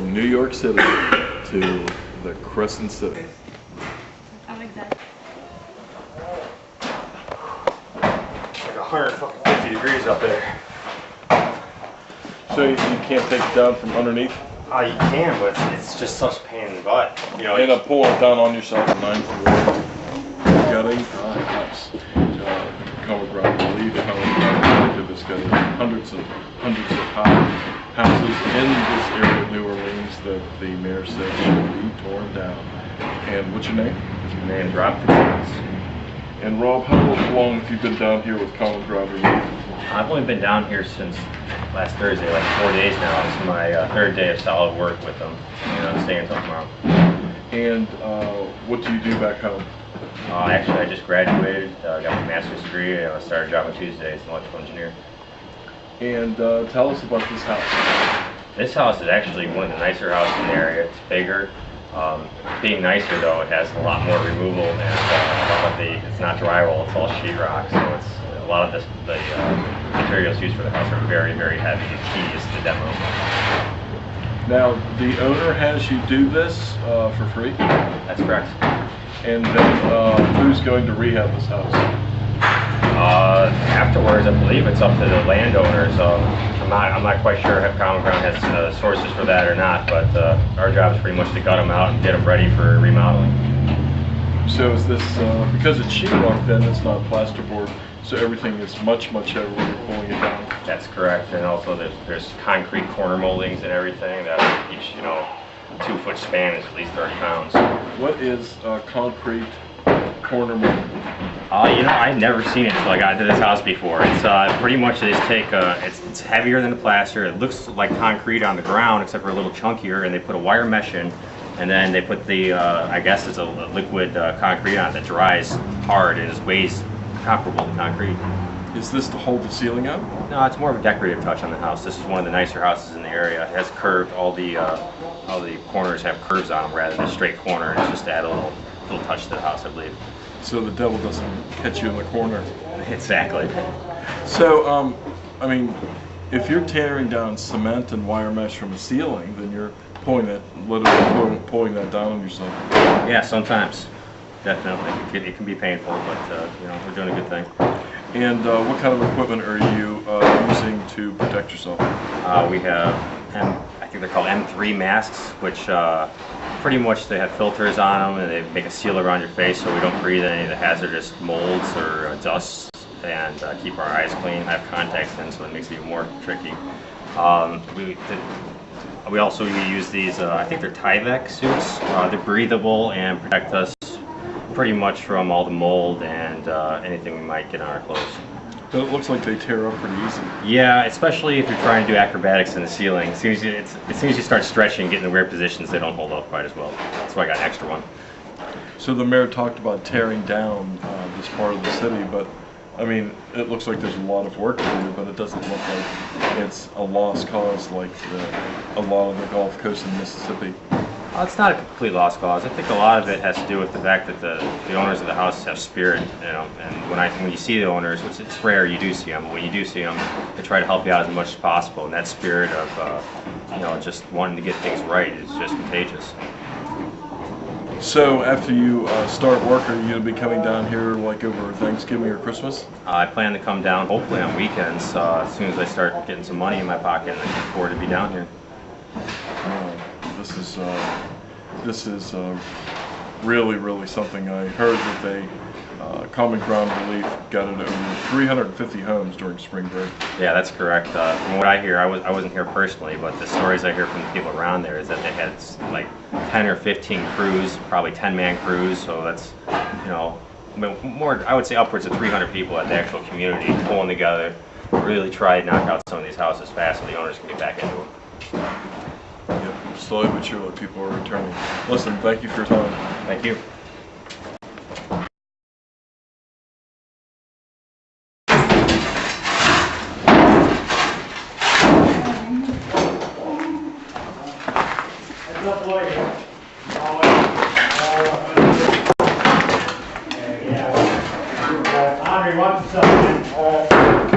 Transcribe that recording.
from New York City to the Crescent City. I'm excited. It's like 150 degrees up there. So you can't take it down from underneath? You can, but it's just such a pain in the butt. You know, You end up pulling it down on yourself at 9 floor. Gutting house. Common ground relief, this gutting hundreds of houses in this area of New Orleans that the mayor said should be torn down. And what's your name? my name's Rob Contreras. And Rob, how long have you been down here with Common Ground Relief? I've only been down here since last Thursday, like 4 days now. This is my third day of solid work with them. You know, I'm staying until tomorrow. And what do you do back home? Actually, I just graduated, got my master's degree, and I started a job on Tuesday as an electrical engineer. And tell us about this house. This house is actually one of the nicer houses in the area. It's bigger. Being nicer though, it has a lot more removal, and a lot of it's not drywall, it's all sheetrock, so it's a lot of the materials used for the house are very, very heavy and tedious to demo. Now, the owner has you do this for free? That's correct. And then who's going to rehab this house? Afterwards, I believe it's up to the landowner, so I'm not quite sure if Common Ground has sources for that or not, but our job is pretty much to gut them out and get them ready for remodeling. So is this, because it's sheetrock then, it's not plasterboard, so everything is much, much heavier when you're pulling it down? That's correct, and also there's concrete corner moldings and everything that each, 2-foot span is at least 30 pounds. What is concrete corner molding? I've never seen it until I got into this house before. It's pretty much they just take, it's heavier than the plaster. It looks like concrete on the ground, except for a little chunkier, and they put a wire mesh in, and then they put the, I guess it's a liquid concrete on it that dries hard and weighs comparable to concrete. Is this to hold the ceiling up? No, it's more of a decorative touch on the house. This is one of the nicer houses in the area. It has curved, all the corners have curves on them rather than a straight corner, and it's just to add a little touch to the house, I believe. So the devil doesn't catch you in the corner. Exactly. So, I mean, if you're tearing down cement and wire mesh from a ceiling, then you're literally pulling that down on yourself. Yeah, sometimes. Definitely. It can be painful, but, we're doing a good thing. And what kind of equipment are you using to protect yourself? We have, I think they're called M3 masks, which pretty much they have filters on them, and they make a seal around your face so we don't breathe any of the hazardous molds or dust, and keep our eyes clean. I have contacts in, so it makes it even more tricky. We also use these, I think they're Tyvek suits. They're breathable and protect us pretty much from all the mold and anything we might get on our clothes. But it looks like they tear up pretty easy. Yeah, especially if you're trying to do acrobatics in the ceiling. As soon as you start stretching and getting in weird positions, they don't hold up quite as well. That's why I got an extra one. So the mayor talked about tearing down this part of the city, but I mean, it looks like there's a lot of work to do, but it doesn't look like it's a lost cause like a lot of the Gulf Coast in Mississippi. It's not a complete lost cause. I think a lot of it has to do with the fact that the owners of the house have spirit, and when you see the owners, which it's rare you do see them, but when you do see them, they try to help you out as much as possible, and that spirit of just wanting to get things right is just contagious. So after you start work, are you going to be coming down here like over Thanksgiving or Christmas? I plan to come down hopefully on weekends as soon as I start getting some money in my pocket, and I look forward to be down here. This is really, really something. I heard that Common Ground Relief got into over 350 homes during spring break. Yeah, that's correct. From what I hear, I wasn't here personally, but the stories I hear from the people around there is that they had like 10 or 15 crews, probably 10-man crews. So that's, more, I would say upwards of 300 people at the actual community pulling together to really try to knock out some of these houses fast so the owners can get back into them. Yep, slowly but surely people are returning. Listen, thank you for your time. Thank you. Henry, watch yourself.